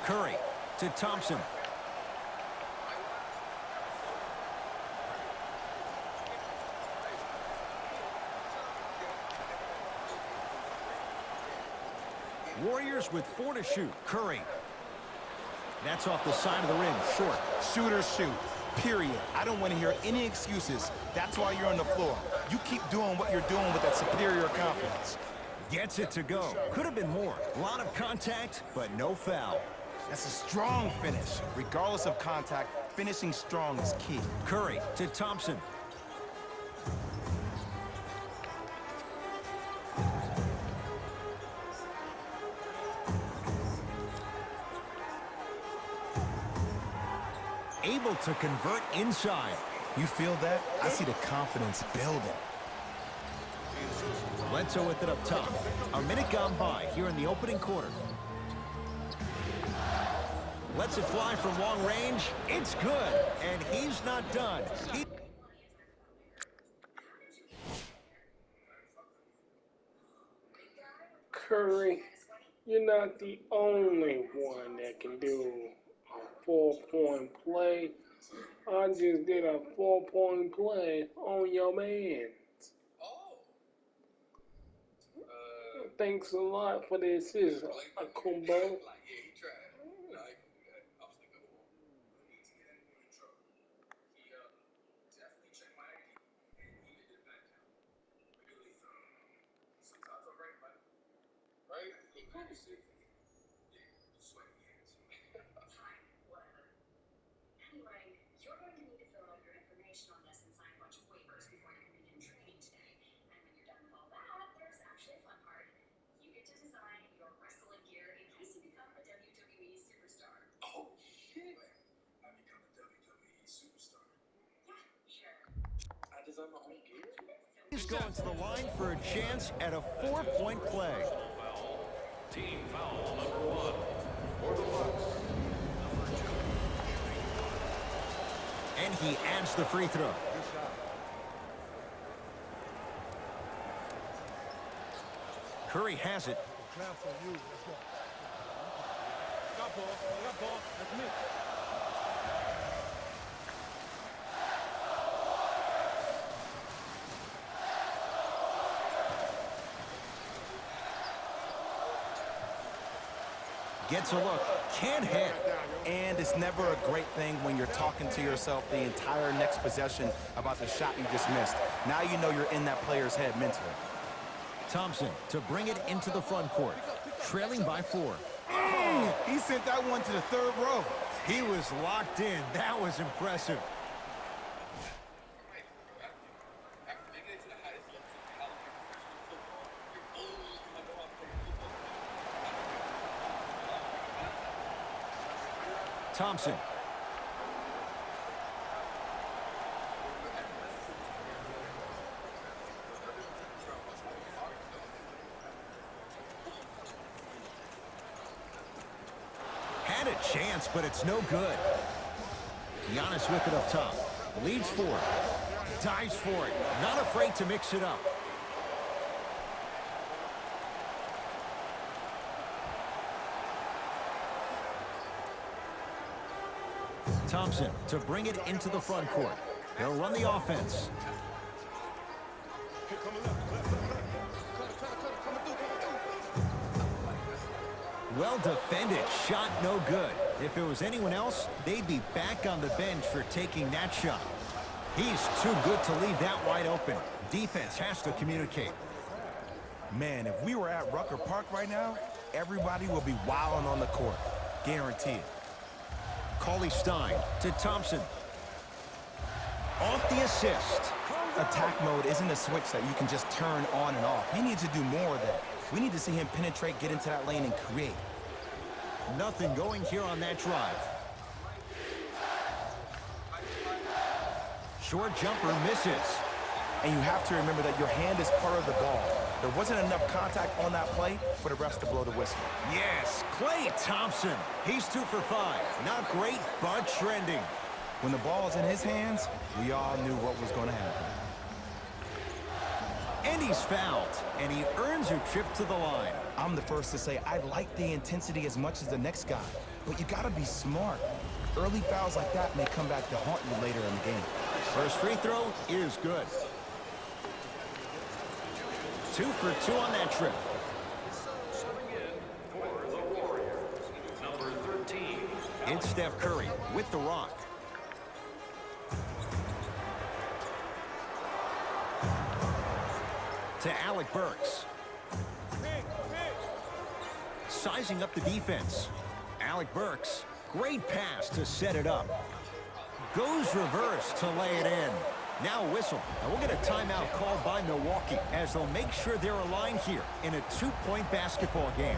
Curry to Thompson. Warriors with 4 to shoot. Curry. That's off the side of the rim. Short. Shooters shoot. Period. I don't want to hear any excuses. That's why you're on the floor. You keep doing what you're doing with that superior confidence. Gets it to go. Could have been more. A lot of contact, but no foul. That's a strong finish. Regardless of contact, finishing strong is key. Curry to Thompson. Able to convert inside. You feel that? I see the confidence building. Bledsoe with it up top. A minute gone by here in the opening quarter. Lets it fly from long range. It's good, and he's not done. Curry, you're not the only one that can do a 4-point play. I just did a 4-point play on your man. Thanks a lot for the assist, Akumbo. He's going to the line for a chance at a 4-point play. Team foul number 1 for the Bucks. And he adds the free throw. Curry has it. Gets a look, can't hit. And it's never a great thing when you're talking to yourself the entire next possession about the shot you just missed. Now you know you're in that player's head mentally. Thompson to bring it into the front court, trailing by 4. He sent that one to the third row. He was locked in. That was impressive. Thompson. Had a chance, but it's no good. Giannis with it up top. Leads for it. Dives for it. Not afraid to mix it up. Thompson to bring it into the front court. He'll run the offense. Well defended. Shot no good. If it was anyone else, they'd be back on the bench for taking that shot. He's too good to leave that wide open. Defense has to communicate. Man, if we were at Rucker Park right now, everybody will be wilding on the court. Guaranteed. Stein to Thompson. Off the assist. Attack mode isn't a switch that you can just turn on and off. He needs to do more of that. We need to see him penetrate, get into that lane, and create. Nothing going here on that drive. Short jumper misses. And you have to remember that your hand is part of the ball. There wasn't enough contact on that play for the refs to blow the whistle. Yes, Klay Thompson. He's 2 for 5. Not great, but trending. When the ball is in his hands, we all knew what was going to happen. And he's fouled, and he earns a trip to the line. I'm the first to say I like the intensity as much as the next guy, but you gotta be smart. Early fouls like that may come back to haunt you later in the game. First free throw is good. 2 for 2 on that trip. Subbing in for the Warriors, number 13. It's Steph Curry with the rock. To Alec Burks. Sizing up the defense. Alec Burks, great pass to set it up. Goes reverse to lay it in. Now a whistle. And we'll get a timeout called by Milwaukee as they'll make sure they're aligned here in a 2-point basketball game.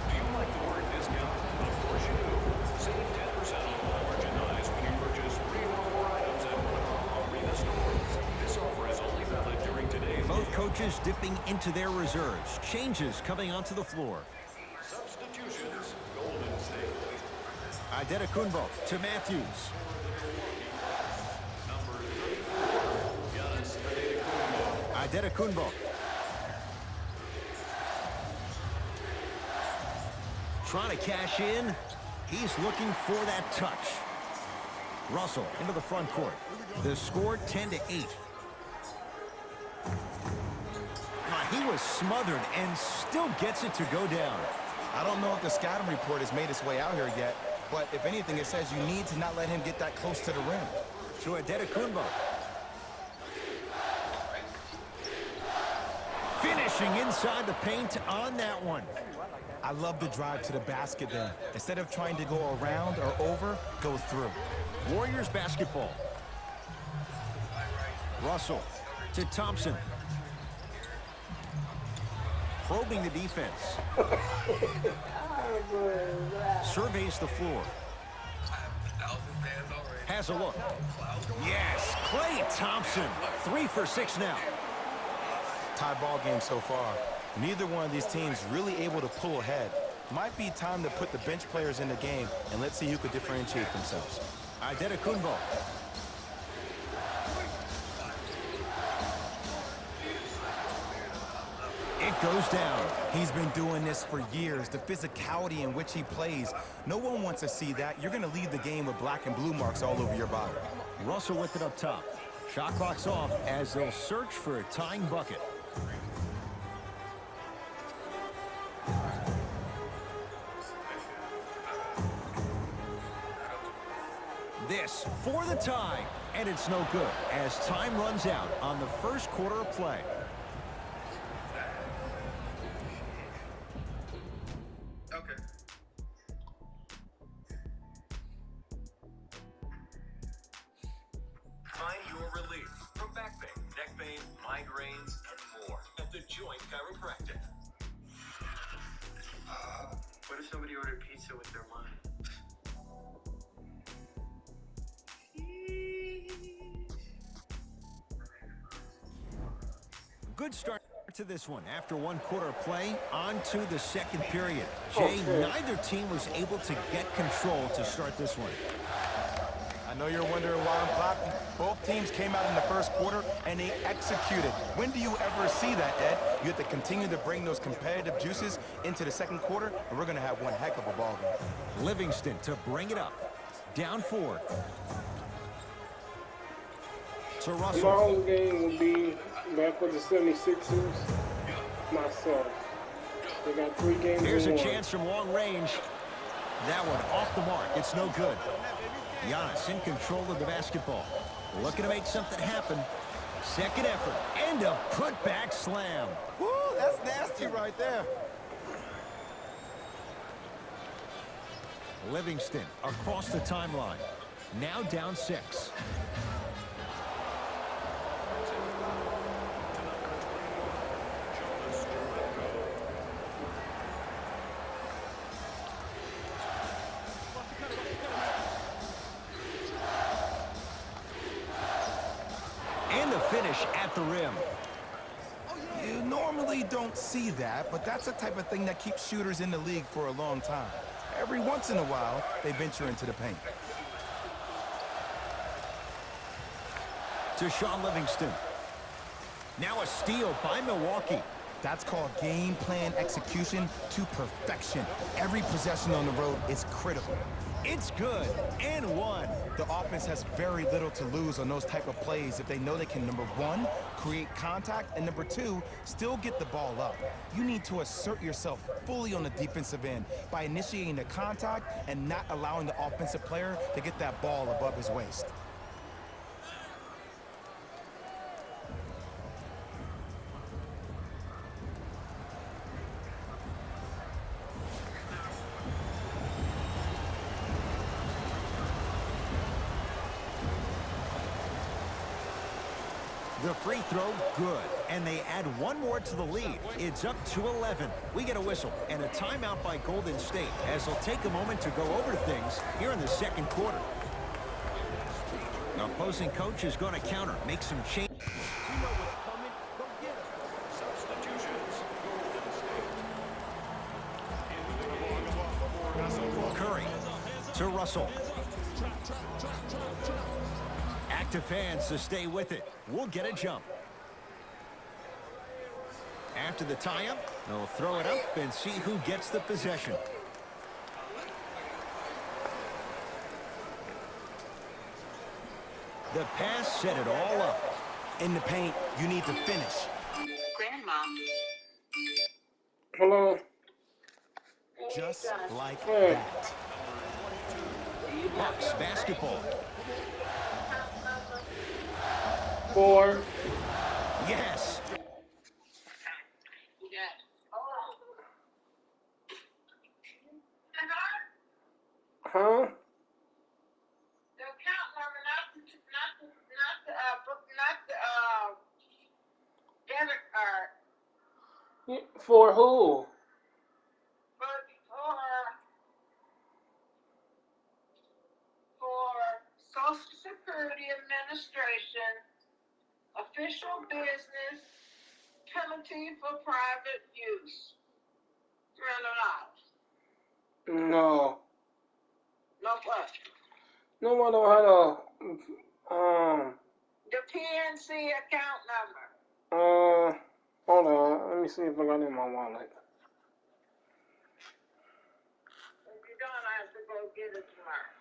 Do you like the word discount? Of course you do. Save 10% on all merchandise when you purchase 3 or more items at one of our arena stores. This offer is only valid during today's Both coaches dipping into their reserves. Changes coming onto the floor. substitutions. Golden State. Adetokunbo to Matthews. Number 34. Giannis Adetokunbo. Adetokunbo. Trying to cash in. He's looking for that touch. Russell into the front court. The score 10-8. He was smothered and still gets it to go down. I don't know if the scouting report has made its way out here yet, but if anything, it says you need to not let him get that close to the rim. To Adetokunbo. Finishing inside the paint on that one. I love the drive to the basket there. Instead of trying to go around or over, go through. Warriors basketball. Russell to Thompson. Probing the defense. Surveys the floor. Has a look. Yes, Klay Thompson. 3 for 6 now. Tie ball game so far. Neither one of these teams really able to pull ahead. Might be time to put the bench players in the game, and let's see who could differentiate themselves. Adetokunbo. It goes down. He's been doing this for years. The physicality in which he plays. No one wants to see that. You're going to leave the game with black and blue marks all over your body. Russell with it up top. Shot clock's off as they'll search for a tying bucket. This for the tie, and it's no good as time runs out on the first quarter of play. Okay. Find your relief from back pain, neck pain, migraines, and more at the Joint Chiropractic. What if somebody ordered pizza with their mind? Good start to this one. After one quarter of play, on to the second period. Jay, neither team was able to get control to start this one. I know you're wondering why I'm clapping. Both teams came out in the first quarter, and they executed. When do you ever see that, Ed? You have to continue to bring those competitive juices into the second quarter, and we're going to have one heck of a ball game. Livingston to bring it up. Down 4. To My Russell. home game will be back with the 76ers myself. They got 3 games Here's in a one. chance from long range. That one off the mark. It's no good. Giannis in control of the basketball. Looking to make something happen. Second effort. And a putback slam. Woo, that's nasty right there. Livingston across the timeline. Now down 6. And the finish at the rim. You normally don't see that, but that's the type of thing that keeps shooters in the league for a long time. Every once in a while, they venture into the paint. To Sean Livingston. Now a steal by Milwaukee. That's called game plan execution to perfection. Every possession on the road is critical. It's good, and one. The offense has very little to lose on those type of plays if they know they can, number one, create contact, and number two, still get the ball up. You need to assert yourself fully on the defensive end by initiating the contact and not allowing the offensive player to get that ball above his waist. The free throw, good. And they add one more to the lead. It's up to 11. We get a whistle and a timeout by Golden State as they'll take a moment to go over things here in the second quarter. The opposing coach is going to counter, make some change. You know what's coming. Go get it. Substitutions. Golden State. Curry to Russell. Active fans to stay with it. We'll get a jump. After the tie-up, they'll throw it up and see who gets the possession. The pass set it all up. In the paint, you need to finish. Grandma. Hello? Just like Hey. that. Bucks basketball. 4. Yes. Yes. Huh? The account number, not the debit card, For who? but for Social Security Administration, official business, penalty for private use. $300. No. No what? No, I don't have The PNC account number. hold on. Let me see if I got it in my wallet. If you don't, I have to go get it tomorrow.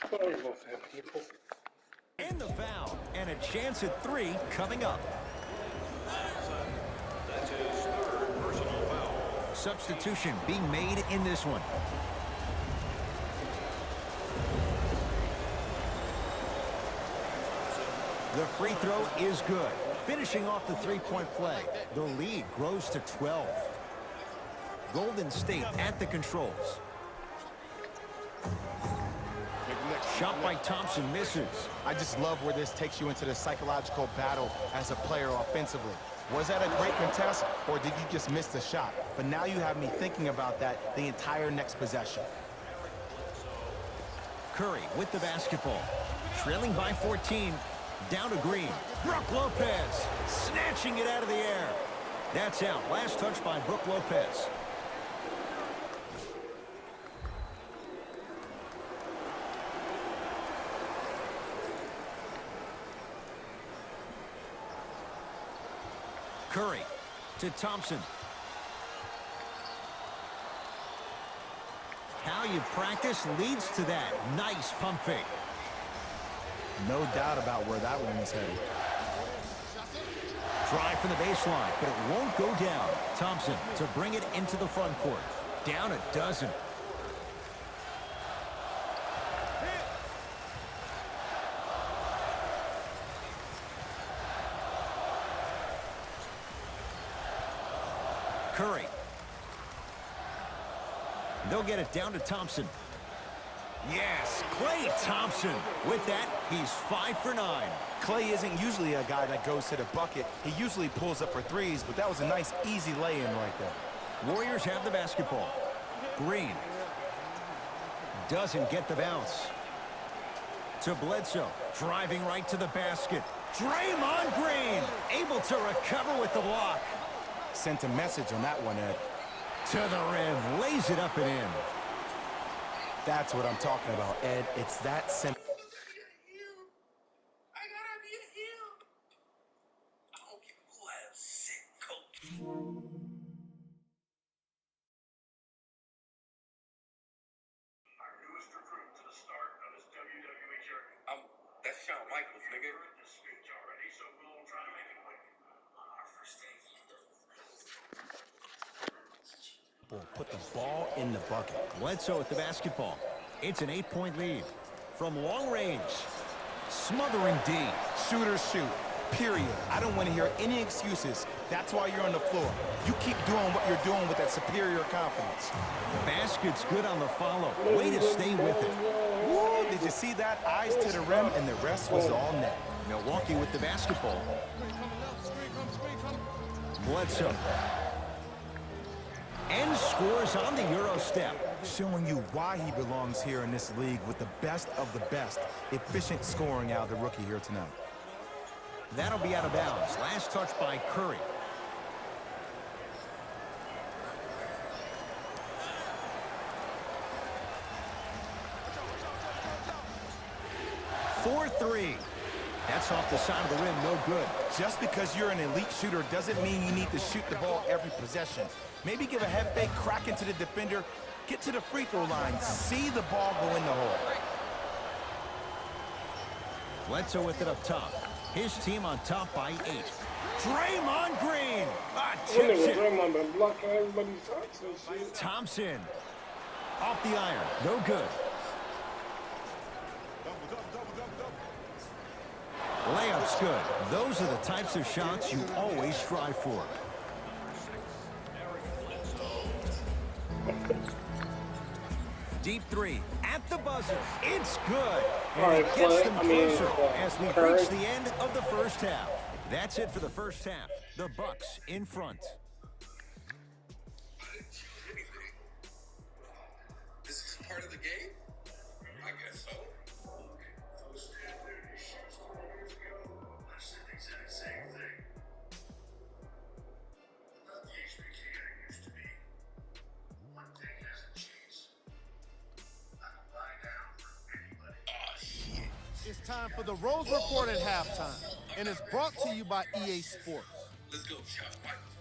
Sorry about that, people. And the foul. And a chance at 3 coming up. That's his third personal foul. Substitution being made in this one. The free throw is good. Finishing off the three-point play. The lead grows to 12. Golden State at the controls. Shot by Thompson misses. I just love where this takes you into the psychological battle as a player offensively. Was that a great contest, or did you just miss the shot? But now you have me thinking about that the entire next possession. Curry with the basketball. Trailing by 14. Down to Green. Brook Lopez snatching it out of the air. That's out. Last touch by Brook Lopez. Curry to Thompson. How you practice leads to that. Nice pump fake. No doubt about where that one was headed. Try from the baseline, but it won't go down. Thompson to bring it into the front court. Down a dozen. Curry. They'll get it down to Thompson. Yes, Klay Thompson. With that, he's 5 for 9. Klay isn't usually a guy that goes to the bucket. He usually pulls up for threes, but that was a nice, easy lay-in right there. Warriors have the basketball. Green doesn't get the bounce. To Bledsoe, driving right to the basket. Draymond Green, able to recover with the block. Sent a message on that one, Ed. To the rim, lays it up and in. That's what I'm talking about, Ed. It's that simple. That's Shawn Michaels, nigga. Put the ball in the bucket. Bledsoe with the basketball. It's an 8-point lead. From long range, smothering D. Shooters shoot, period. I don't want to hear any excuses. That's why you're on the floor. You keep doing what you're doing with that superior confidence. The basket's good on the follow. Way to stay with it. Woo, did you see that? Eyes to the rim, and the rest was all net. Milwaukee with the basketball. Bledsoe. And scores on the Euro step. Showing you why he belongs here in this league with the best of the best. Efficient scoring out of the rookie here tonight. That'll be out of bounds. Last touch by Curry. For 3. That's off the side of the rim, no good. Just because you're an elite shooter doesn't mean you need to shoot the ball every possession. Maybe give a head fake, crack into the defender, get to the free throw line, see the ball go in the hole. Bledsoe with it up top. His team on top by 8. Draymond Green! Tips it. Draymond been blocking everybody's shots and shit. Thompson. Off the iron, no good. Layup's good. Those are the types of shots you always strive for. Deep 3 at the buzzer. It's good. And it gets them closer as we reach the end of the first half. That's it for the first half. The Bucks in front. This is part of the game? I guess so. It's time for the Rose Report at halftime, and it's brought to you by EA Sports. Let's go, Shawn Michaels.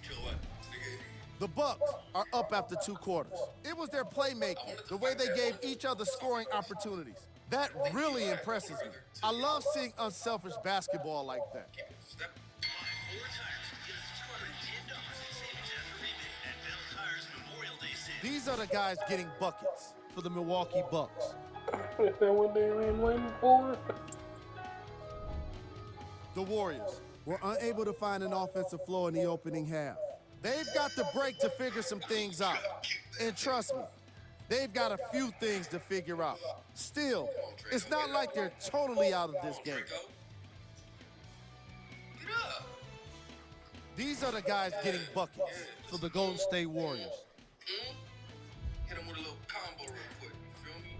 You know what, nigga? The Bucks are up after 2 quarters. It was their playmaking, the way they gave each other scoring opportunities. That really impresses me. I love seeing unselfish basketball like that. These are the guys getting buckets for the Milwaukee Bucks. Is that what they were waiting for? The Warriors were unable to find an offensive flow in the opening half. They've got the break to figure some things out. And trust me, they've got a few things to figure out. Still, it's not like they're totally out of this game. These are the guys getting buckets for the Golden State Warriors. Hit him with a little combo real quick, you feel me?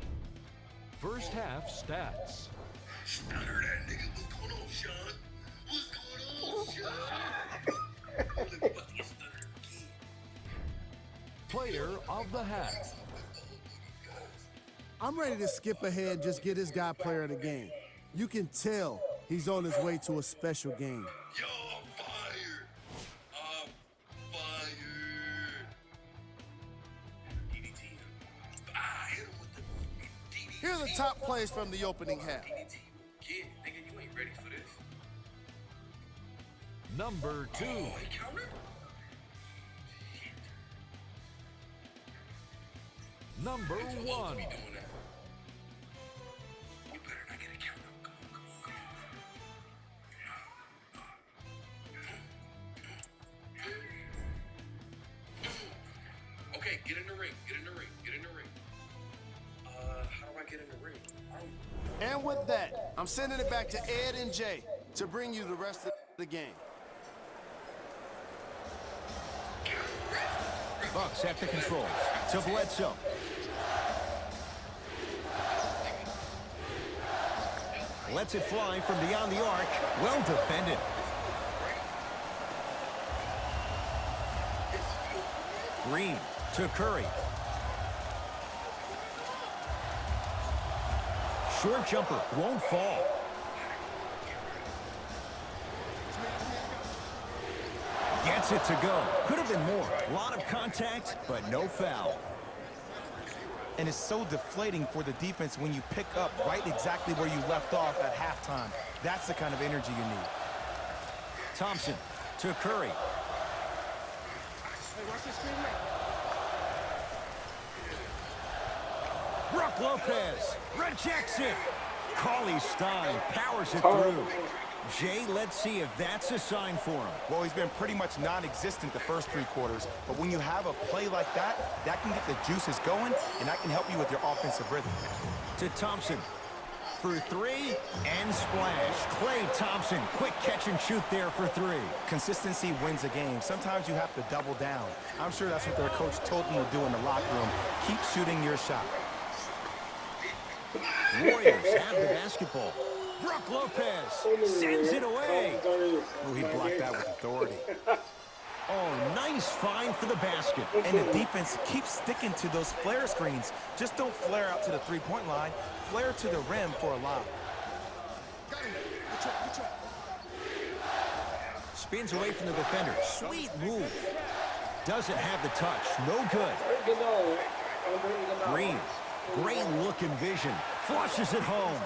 First half stats. I heard that nigga. What's going on, Sean? What's going on, Sean? Player of the half. I'm ready to skip ahead and just get this guy player of the game. You can tell he's on his way to a special game. Yo, I'm fired. I'm fired. DDT him. Hit him with the DDT. Here are the top plays from the opening half. DDT. Kid, nigga, you ain't ready for this. Number 2. Oh, he countered? Shit. Number You're supposed to 1. be doing that. You better not get a count. Come on. Okay, get in the ring. How do I get in the ring? And with that, I'm sending it back to Ed and Jay to bring you the rest of the game. Bucks at the controls. To Bledsoe. Lets it fly from beyond the arc. Well defended. Green to Curry. Short jumper won't fall. Gets it to go. Could have been more. A lot of contact, but no foul. And it's so deflating for the defense when you pick up right exactly where you left off at halftime. That's the kind of energy you need. Thompson to Curry. Brook Lopez rejects it. Cauley Stein powers it through. Jay, let's see if that's a sign for him. Well, he's been pretty much non-existent the first 3 quarters, but when you have a play like that, that can get the juices going, and that can help you with your offensive rhythm. To Thompson. For 3 and splash. Klay Thompson, quick catch and shoot there for 3. Consistency wins a game. Sometimes you have to double down. I'm sure that's what their coach told them to do in the locker room. Keep shooting your shot. Warriors have the basketball. Brook Lopez sends it away. Oh, he blocked that with authority. Oh, nice find for the basket. And the defense keeps sticking to those flare screens. Just don't flare out to the three-point line. Flare to the rim for a lob. Spins away from the defender. Sweet move. Doesn't have the touch. No good. Green. Great looking vision. Flushes it home.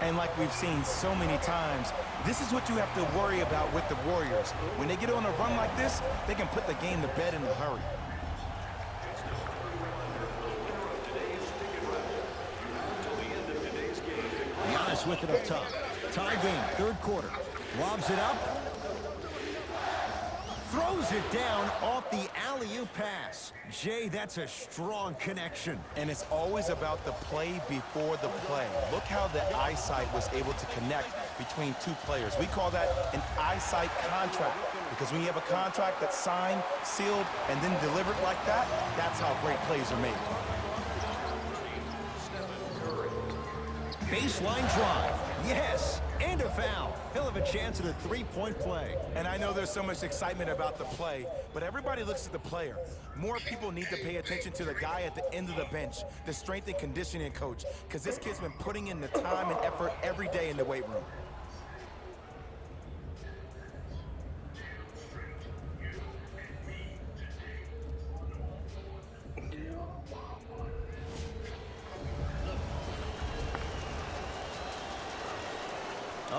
And like we've seen so many times, this is what you have to worry about with the Warriors. When they get on a run like this, they can put the game to bed in a hurry. Giannis with it up top. Tie game, 3rd quarter. Lobs it up. Throws it down off the alley-oop pass. Jay, that's a strong connection. And it's always about the play before the play. Look how the eyesight was able to connect between 2 players. We call that an eyesight contract, because when you have a contract that's signed, sealed, and then delivered like that, that's how great plays are made. Baseline drive. Yes, and a foul. He'll have a chance at a 3-point play. And I know there's so much excitement about the play, but everybody looks at the player. More people need to pay attention to the guy at the end of the bench, the strength and conditioning coach, because this kid's been putting in the time and effort every day in the weight room.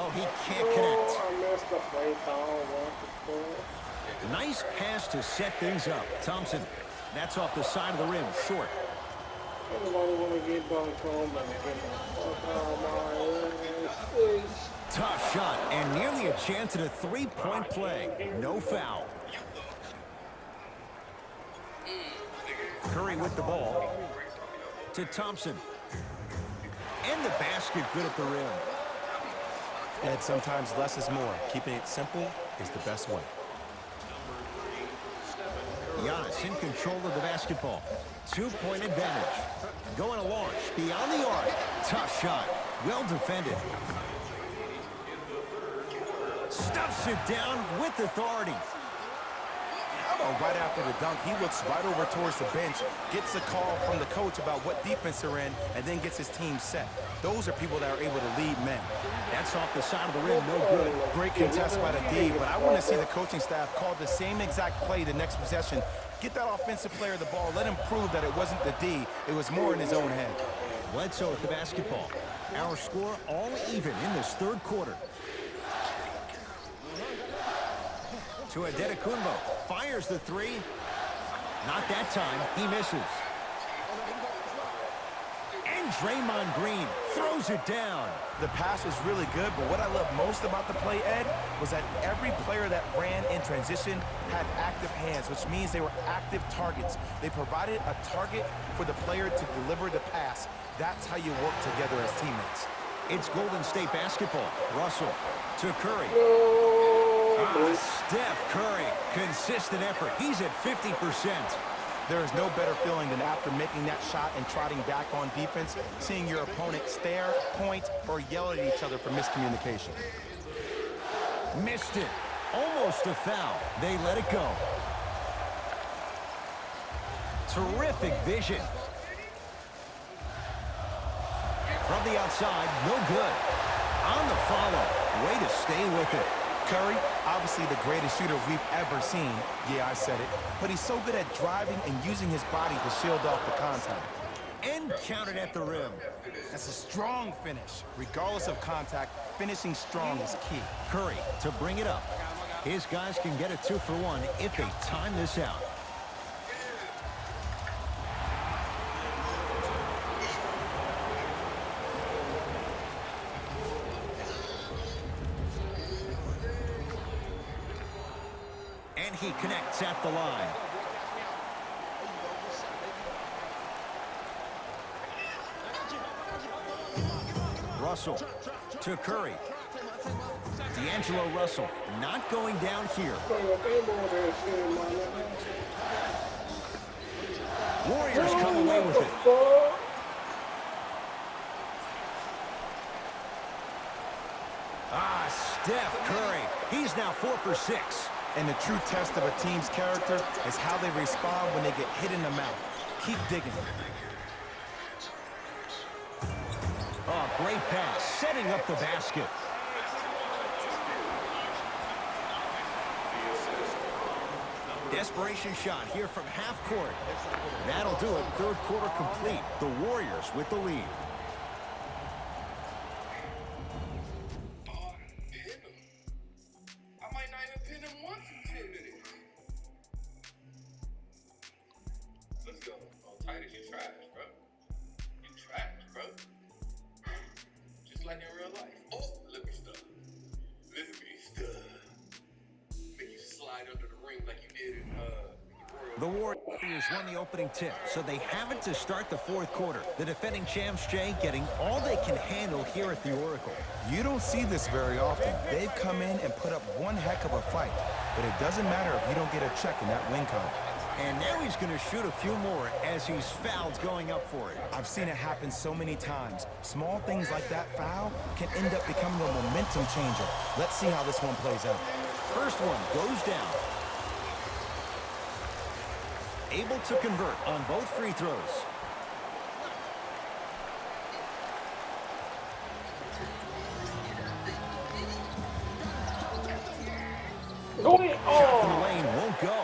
Oh, he can't connect. I missed the play call. Nice pass to set things up. Thompson, that's off the side of the rim, short. Everybody want to get dunked on, but get the fuck out of my way. Tough shot, and nearly a chance at a three-point play. No foul. Curry with the ball. To Thompson. And the basket good at the rim. And sometimes less is more. Keeping it simple is the best way. Giannis in control of the basketball. Two-point advantage. Going to launch beyond the arc. Tough shot. Well defended. Stuffs it down with authority. Right after the dunk, he looks right over towards the bench, gets a call from the coach about what defense they're in, and then gets his team set. Those are people that are able to lead men. That's off the side of the rim, no good. Great contest by the D, but I want to see the coaching staff call the same exact play the next possession. Get that offensive player the ball. Let him prove that it wasn't the D. It was more in his own head. Bledsoe with the basketball. Our score all even in this third quarter. To Adetokunbo. Fires the three. Not that time. He misses. And Draymond Green throws it down. The pass was really good, but what I love most about the play, Ed, was that every player that ran in transition had active hands, which means they were active targets. They provided a target for the player to deliver the pass. That's how you work together as teammates. It's Golden State basketball. Russell to Curry. Steph Curry. Consistent effort. He's at 50%. There is no better feeling than after making that shot and trotting back on defense, seeing your opponent stare, point, or yell at each other for miscommunication. Missed it. Almost a foul. They let it go. Terrific vision. From the outside, no good. On the follow. Way to stay with it. Curry, obviously the greatest shooter we've ever seen. Yeah, I said it. But he's so good at driving and using his body to shield off the contact. And counted at the rim. That's a strong finish. Regardless of contact, finishing strong is key. Curry to bring it up. His guys can get a 2-for-1 if they time this out. And he connects at the line. Russell to Curry. D'Angelo Russell not going down here. Warriors come away with it. Steph Curry. He's now 4 for 6. And the true test of a team's character is how they respond when they get hit in the mouth. Keep digging. Oh, great pass, setting up the basket. Desperation shot here from half court. That'll do it. Third quarter complete. The Warriors with the lead. The Warriors won the opening tip, so they have it to start the fourth quarter. The defending champs, Jay, getting all they can handle here at the Oracle. You don't see this very often. They've come in and put up one heck of a fight, but it doesn't matter if you don't get a check in that win count. And now he's going to shoot a few more as he's fouled going up for it. I've seen it happen so many times. Small things like that foul can end up becoming a momentum changer. Let's see how this one plays out. First one goes down. Able to convert on both free throws. Shot from the lane won't go.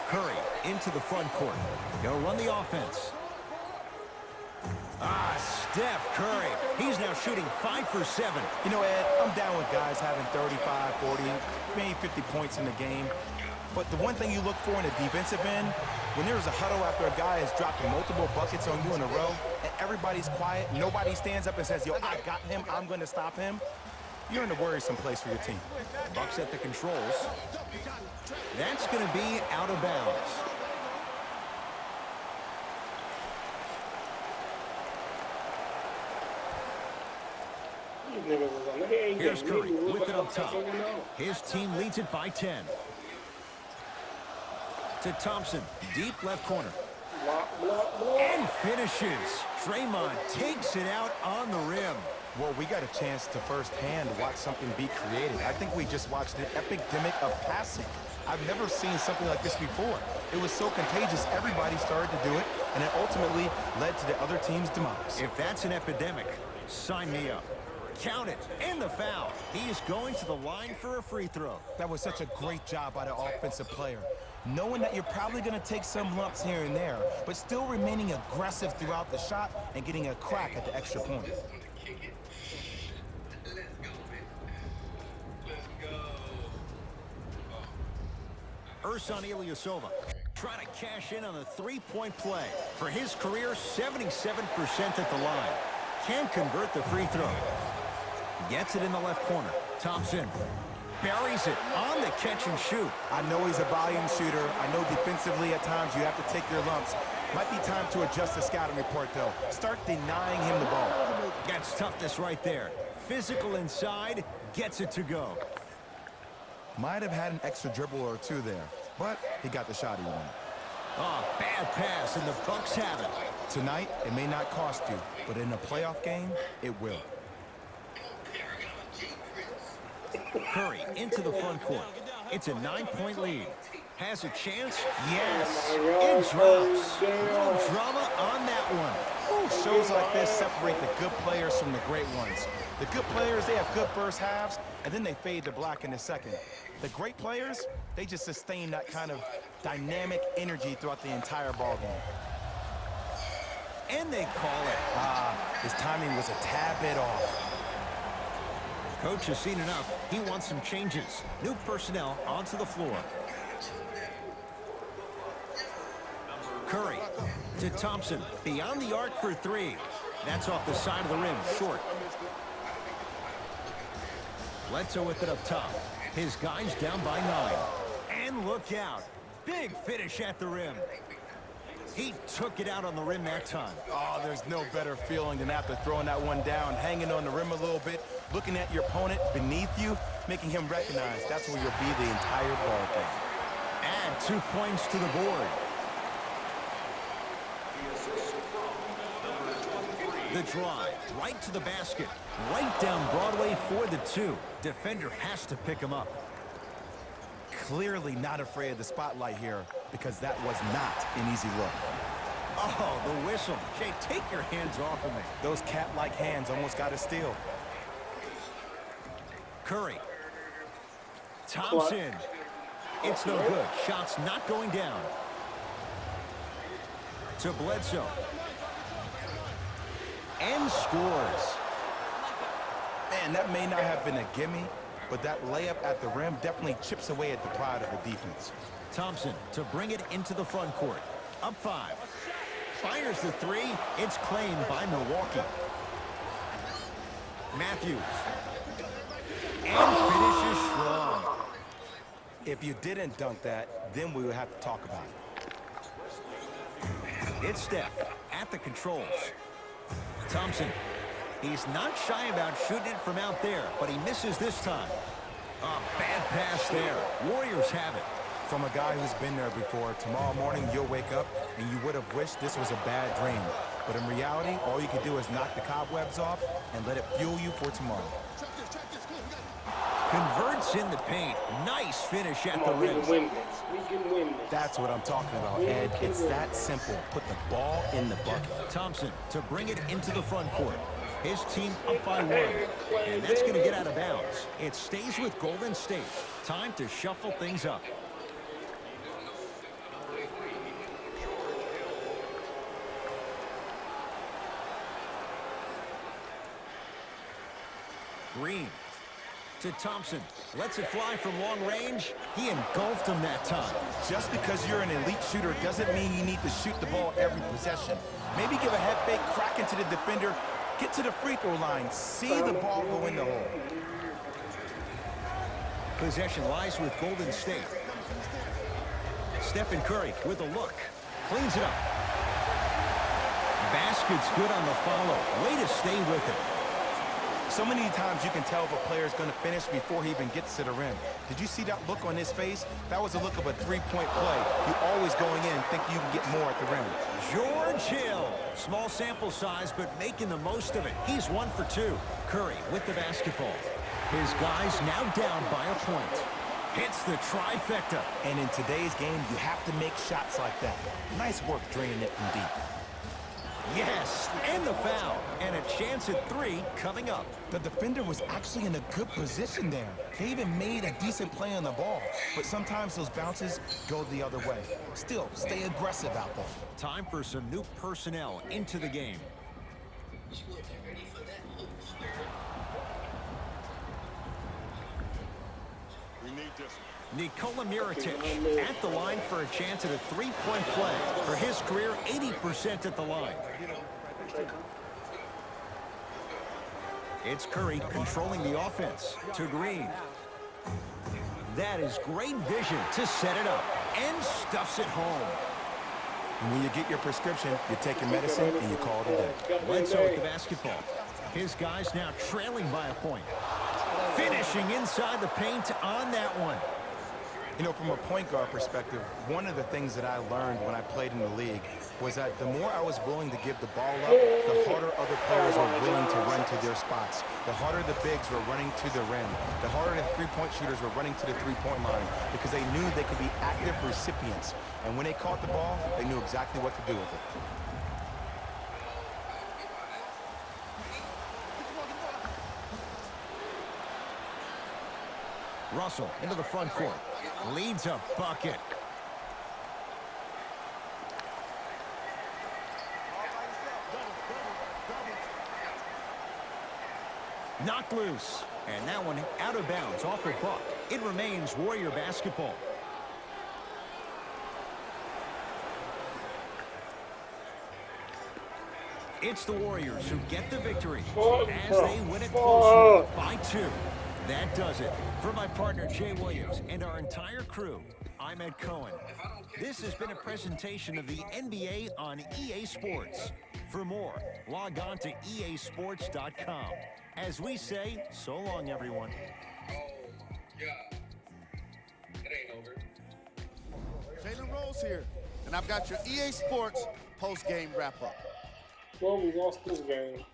Curry into the front court. He'll run the offense. Steph Curry. He's now shooting 5 for 7. You know, Ed, I'm down with guys having 35, 40, maybe 50 points in the game. But the one thing you look for in a defensive end, when there's a huddle after a guy has dropped multiple buckets on you in a row, and everybody's quiet, nobody stands up and says, yo, I got him, I'm going to stop him, you're in a worrisome place for your team. Bucks at the controls. That's going to be out of bounds. Here's Curry with it up top. His team leads it by 10. To Thompson, deep left corner. And finishes. Draymond takes it out on the rim. Well, we got a chance to firsthand watch something be created. I think we just watched an epidemic of passing. I've never seen something like this before. It was so contagious, everybody started to do it, and it ultimately led to the other team's demise. If that's an epidemic, sign me up. Count it, and the foul. He is going to the line for a free throw. That was such a great job by the offensive player. Knowing that you're probably going to take some lumps here and there, but still remaining aggressive throughout the shot and getting a crack at the extra point. Ersan Ilyasova trying to cash in on a three-point play. For his career, 77% at the line. Can't convert the free throw. Gets it in the left corner. Thompson buries it on the catch and shoot. I know he's a volume shooter. I know defensively at times you have to take your lumps. Might be time to adjust the scouting report, though. Start denying him the ball. That's toughness right there. Physical inside, gets it to go. Might have had an extra dribble or two there, but he got the shot he wanted. Oh, bad pass, and the Bucks have it. Tonight, it may not cost you, but in a playoff game, it will. Curry into the front court. It's a 9-point lead. Has a chance? Yes. It drops. No drama on that one. Shows like this separate the good players from the great ones. The good players, they have good first halves, and then they fade to black in the second. The great players, they just sustain that kind of dynamic energy throughout the entire ball game. And they call it. His timing was a tad bit off. Coach has seen enough. He wants some changes. New personnel onto the floor. Curry to Thompson. Beyond the arc for three. That's off the side of the rim. Short. Bledsoe with it up top. His guys down by 9. And look out. Big finish at the rim. He took it out on the rim that time. Oh, there's no better feeling than after throwing that one down, hanging on the rim a little bit, looking at your opponent beneath you, making him recognize that's where you'll be the entire ball game. Add 2 points to the board. The drive, right to the basket, right down Broadway for the 2. Defender has to pick him up. Clearly not afraid of the spotlight here because that was not an easy look. Oh, the whistle. Jay, take your hands off of me. Those cat-like hands almost got a steal. Curry. Thompson. It's no good. Shot's not going down. To Bledsoe. And scores. Man, that may not have been a gimme, but that layup at the rim definitely chips away at the pride of the defense. Thompson to bring it into the front court. Up 5. Fires the 3. It's claimed by Milwaukee. Matthews. And finishes strong. If you didn't dunk that, then we would have to talk about it. It's Steph at the controls. Thompson. He's not shy about shooting it from out there, but he misses this time. Oh, bad pass there. Warriors have it. From a guy who's been there before, tomorrow morning you'll wake up and you would have wished this was a bad dream. But in reality, all you can do is knock the cobwebs off and let it fuel you for tomorrow. Converts in the paint. Nice finish at the rim. We can win this. That's what I'm talking about, Ed. It's that simple. Put the ball in the bucket. Thompson to bring it into the front court. His team up by 1. And that's going to get out of bounds. It stays with Golden State. Time to shuffle things up. Green to Thompson. Lets it fly from long range. He engulfed him that time. Just because you're an elite shooter doesn't mean you need to shoot the ball every possession. Maybe give a head fake, crack into the defender, get to the free throw line, see the ball go in the hole. Possession lies with Golden State. Stephen Curry with a look. Cleans it up. Basket's good on the follow. Way to stay with it. So many times you can tell if a player is going to finish before he even gets to the rim. Did you see that look on his face? That was a look of a three-point play. You always going in think you can get more at the rim. George Hill. Small sample size, but making the most of it. He's 1 for 2. Curry with the basketball. His guys now down by a point. Hits the trifecta. And in today's game, you have to make shots like that. Nice work draining it from deep. Yes, and the foul. And a chance at 3 coming up. The defender was actually in a good position there. They even made a decent play on the ball. But sometimes those bounces go the other way. Still, stay aggressive out there. Time for some new personnel into the game. Nikola Mirotic at the line for a chance at a three-point play. For his career, 80% at the line. It's Curry controlling the offense to Green. That is great vision to set it up and stuffs it home. And when you get your prescription, you're taking medicine and you call it a day. Bledsoe with the basketball. His guys now trailing by a point. Finishing inside the paint on that one. You know, from a point guard perspective, one of the things that I learned when I played in the league was that the more I was willing to give the ball up, the harder other players were willing to run to their spots. The harder the bigs were running to the rim. The harder the three-point shooters were running to the three-point line because they knew they could be active recipients. And when they caught the ball, they knew exactly what to do with it. Russell into the front court. Leads a bucket. Knocked loose. And that one out of bounds off a buck. It remains Warrior basketball. It's the Warriors who get the victory as they win it close by 2. That does it. For my partner, Jay Williams, and our entire crew, I'm Ed Cohen. This has been a presentation of the NBA on EA Sports. For more, log on to easports.com. As we say, so long, everyone. Oh, yeah. It ain't over. Jalen Rose here, and I've got your EA Sports post-game wrap-up. Well, we lost this game.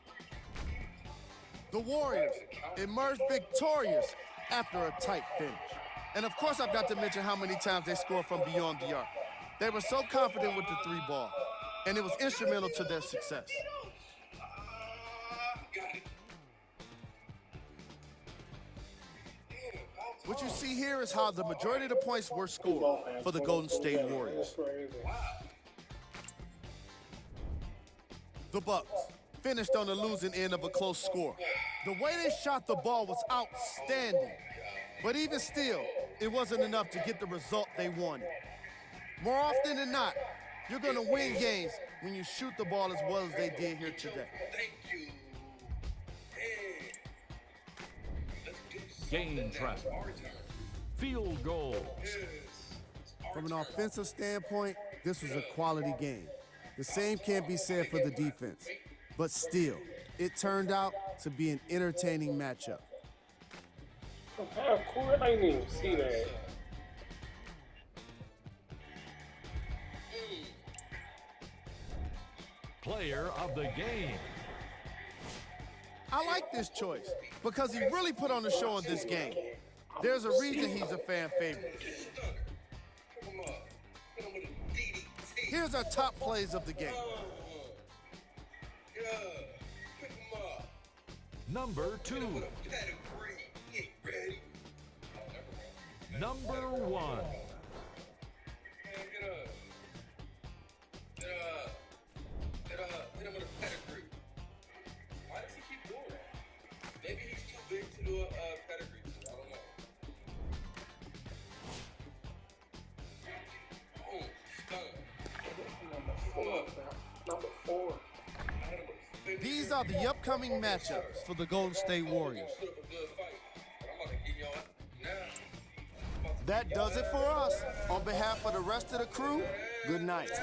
The Warriors emerged victorious after a tight finish. And of course, I've got to mention how many times they scored from beyond the arc. They were so confident with the 3-ball, and it was instrumental to their success. What you see here is how the majority of the points were scored for the Golden State Warriors. The Bucks finished on the losing end of a close score. The way they shot the ball was outstanding, but even still, it wasn't enough to get the result they wanted. More often than not, you're going to win games when you shoot the ball as well as they did here today. Thank you. Hey. Let's get Game traffic. Field goals. From an offensive standpoint, this was a quality game. The same can't be said for the defense, but still, it turned out to be an entertaining matchup. Half court, I didn't even see that. Player of the game. I like this choice because he really put on the show in this game. There's a reason he's a fan favorite. Here's our top plays of the game. Number 2. Number 1. Hit him with a pedigree. Why does he keep doing that? Maybe he's too big to These are the upcoming matchups for the Golden State Warriors. That does it for us. On behalf of the rest of the crew, good night. You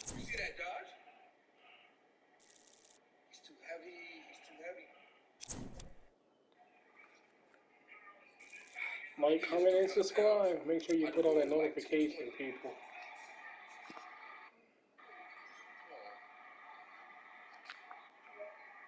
see that dodge? He's too heavy. He's too heavy. Mike, comment and subscribe. Make sure you put on that notification, people.